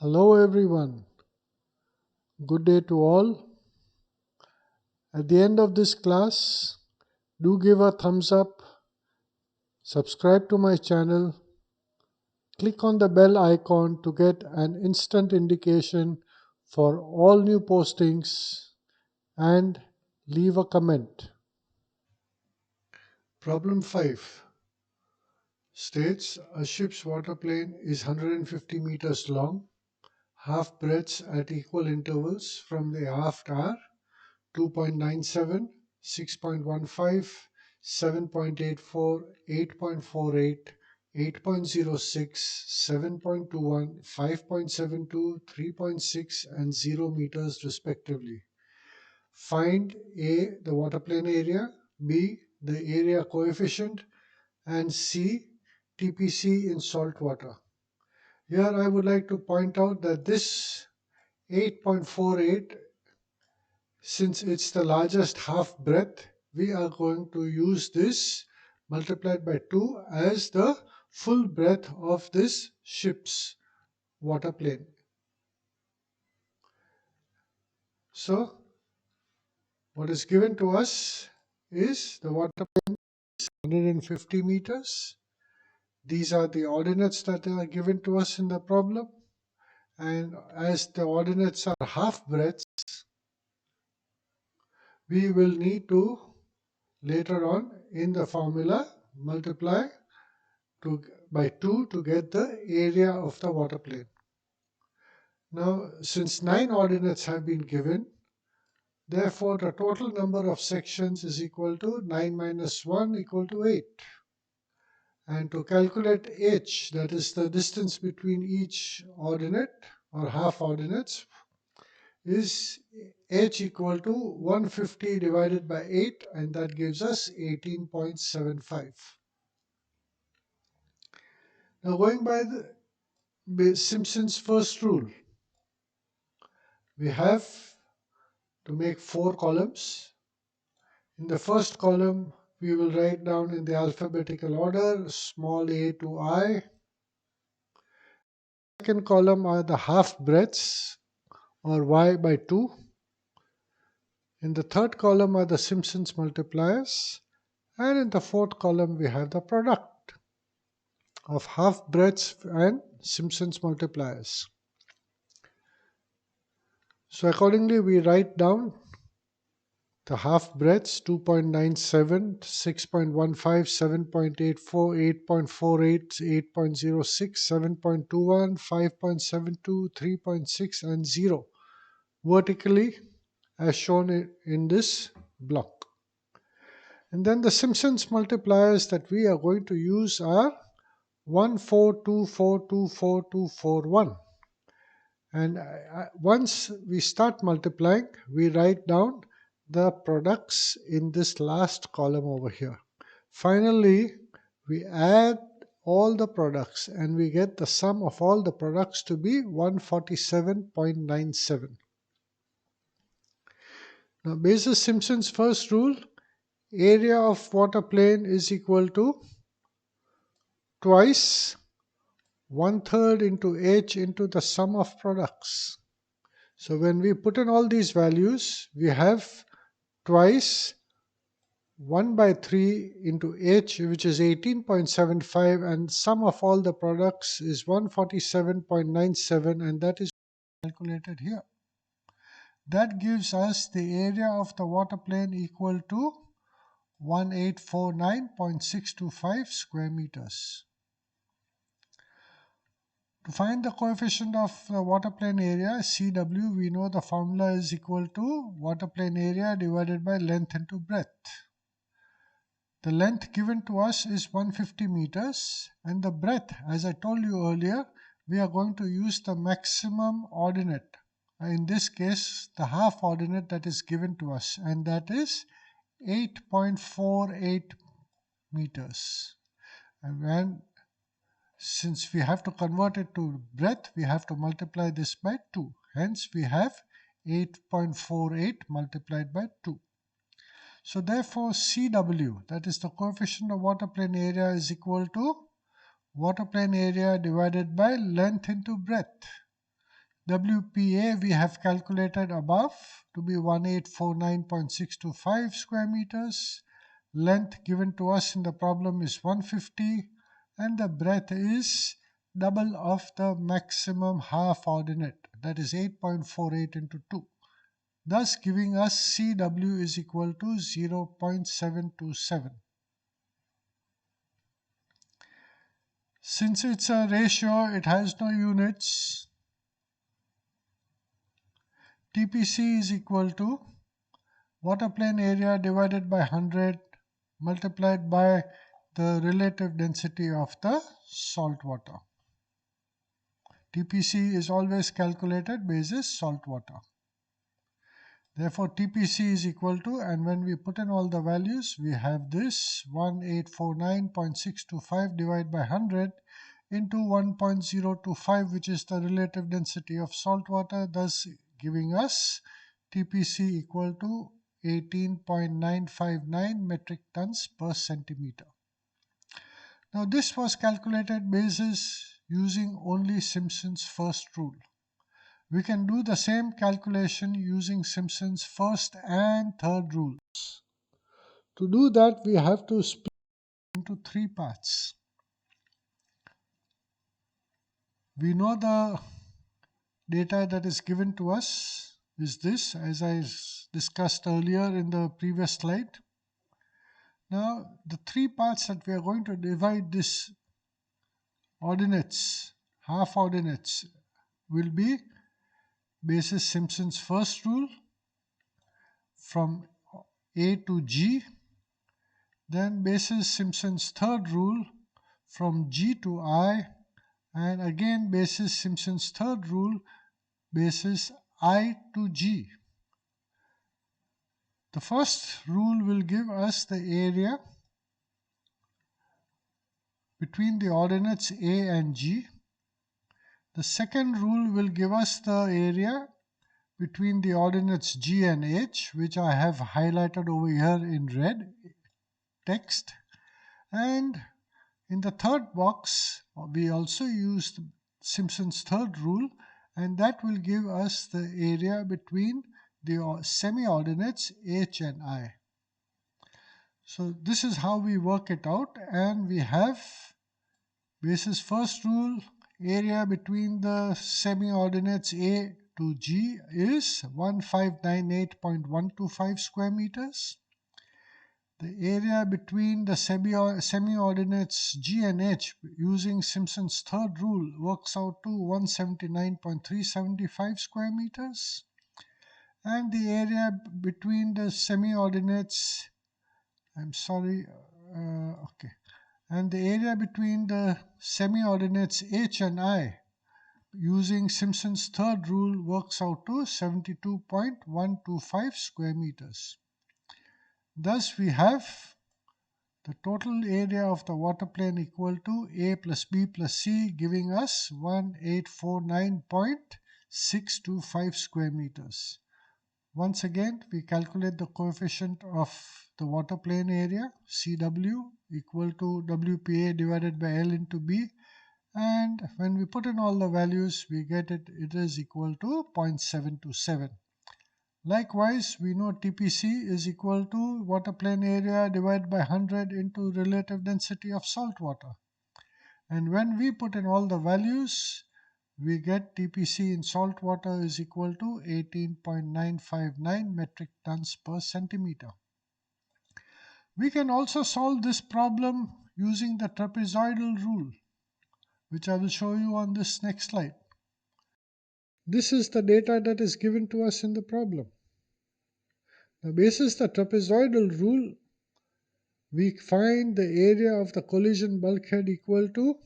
Hello everyone, good day to all. At the end of this class, do give a thumbs up, subscribe to my channel, click on the bell icon to get an instant indication for all new postings and leave a comment. Problem 5 states a ship's waterplane is 150 meters long, half breadths at equal intervals from the aft are 2.97, 6.15, 7.84, 8.48, 8.06, 7.21, 5.72, 3.6 and 0 meters respectively. Find A. the waterplane area, B. the area coefficient, and C. TPC in salt water. Here I would like to point out that this 8.48, since it's the largest half breadth, we are going to use this multiplied by 2 as the full breadth of this ship's waterplane. So, what is given to us is the waterplane is 150 meters. These are the ordinates that are given to us in the problem. And as the ordinates are half breadths, we will need to later on in the formula multiply by 2 to get the area of the waterplane. Now, since 9 ordinates have been given, therefore the total number of sections is equal to 9 minus 1 equal to 8. And to calculate h, that is the distance between each ordinate or half ordinates, is h equal to 150 divided by 8, and that gives us 18.75. Now going by the Simpson's first rule, we have to make 4 columns. In the first column, we will write down in the alphabetical order, small a to I. Second column are the half breadths or y by 2. In the third column are the Simpson's multipliers. And in the fourth column, we have the product of half breadths and Simpson's multipliers. So accordingly, we write down the half breadths 2.97, 6.15, 7.84, 8.48, 8.06, 7.21, 5.72, 3.6 and 0 vertically as shown in this block. And then the Simpsons multipliers that we are going to use are 142424241. And once we start multiplying, we write down the products in this last column over here. Finally, we add all the products and we get the sum of all the products to be 147.97. Now, basis Simpson's first rule, area of waterplane is equal to twice 1/3 into h into the sum of products. So when we put in all these values, we have twice 1 by 3 into h, which is 18.75, and sum of all the products is 147.97, and that is calculated here. That gives us the area of the waterplane equal to 1849.625 square meters. To find the coefficient of the waterplane area, CW, we know the formula is equal to waterplane area divided by length into breadth. The length given to us is 150 meters, and the breadth, as I told you earlier, we are going to use the maximum ordinate. In this case, the half ordinate that is given to us, and that is 8.48 meters. And since we have to convert it to breadth, we have to multiply this by 2. Hence, we have 8.48 multiplied by 2. So therefore, CW, that is the coefficient of waterplane area, is equal to waterplane area divided by length into breadth. WPA we have calculated above to be 1849.625 square meters. Length given to us in the problem is 150 and the breadth is double of the maximum half ordinate, that is 8.48 into 2. Thus giving us CW is equal to 0.727. Since it's a ratio, it has no units. TPC is equal to water plane area divided by 100 multiplied by the relative density of the salt water. TPC is always calculated basis salt water. Therefore, TPC is equal to, and when we put in all the values, we have this 1849.625 divided by 100 into 1.025, which is the relative density of salt water, thus giving us TPC equal to 18.959 metric tons per centimeter. Now, this was calculated basis using only Simpson's first rule. We can do the same calculation using Simpson's first and third rules. To do that, we have to split into three parts. We know the data that is given to us is this, as I discussed earlier in the previous slide. Now, the three parts that we are going to divide this ordinates, half ordinates, will be basis Simpson's first rule from A to G, then basis Simpson's third rule from G to I, and again basis Simpson's third rule basis I to G. The first rule will give us the area between the ordinates A and G. The second rule will give us the area between the ordinates G and H, which I have highlighted over here in red text. And in the third box, we also used Simpson's third rule, and that will give us the area between the semi-ordinates H and I. So this is how we work it out, and we have basis first rule, area between the semi-ordinates A to G is 1598.125 square meters. The area between the semi-ordinates G and H using Simpson's third rule works out to 179.375 square meters. And the area between the semi-ordinates, and the area between the semi-ordinates H and I using Simpson's third rule works out to 72.125 square meters. Thus, we have the total area of the water plane equal to A plus B plus C, giving us 1849.625 square meters. Once again, we calculate the coefficient of the water plane area, CW, equal to WPA divided by L into B. And when we put in all the values, we get it is equal to 0.727. Likewise, we know TPC is equal to water plane area divided by 100 into relative density of salt water. And when we put in all the values, we get TPC in salt water is equal to 18.959 metric tons per centimeter. We can also solve this problem using the trapezoidal rule, which I will show you on this next slide. This is the data that is given to us in the problem. Now, basis the trapezoidal rule, we find the area of the collision bulkhead equal to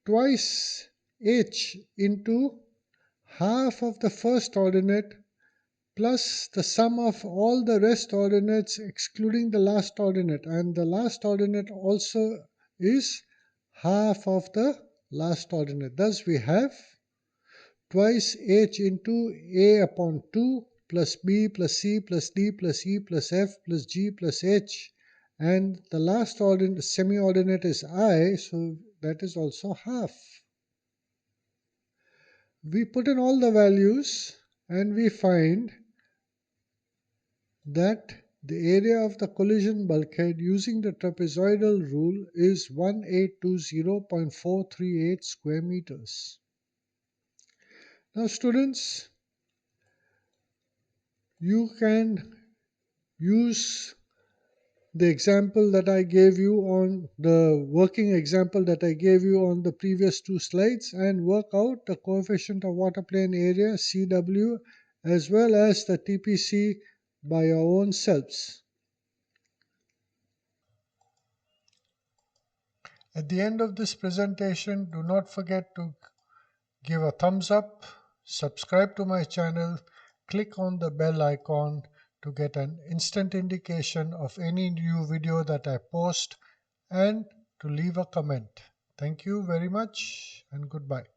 twice H into half of the first ordinate plus the sum of all the rest ordinates excluding the last ordinate, and the last ordinate also is half of the last ordinate. Thus we have twice H into A upon 2 plus B plus C plus D plus E plus F plus G plus H, and the last ordinate semi-ordinate is I, so that is also half. We put in all the values and we find that the area of the collision bulkhead using the trapezoidal rule is 1820.438 square meters. Now students, you can use the example that I gave you on the working example that I gave you on the previous two slides and work out the coefficient of water plane area CW as well as the TPC by your own selves. At the end of this presentation, do not forget to give a thumbs up, subscribe to my channel, click on the bell icon to get an instant indication of any new video that I post and to leave a comment. Thank you very much and goodbye.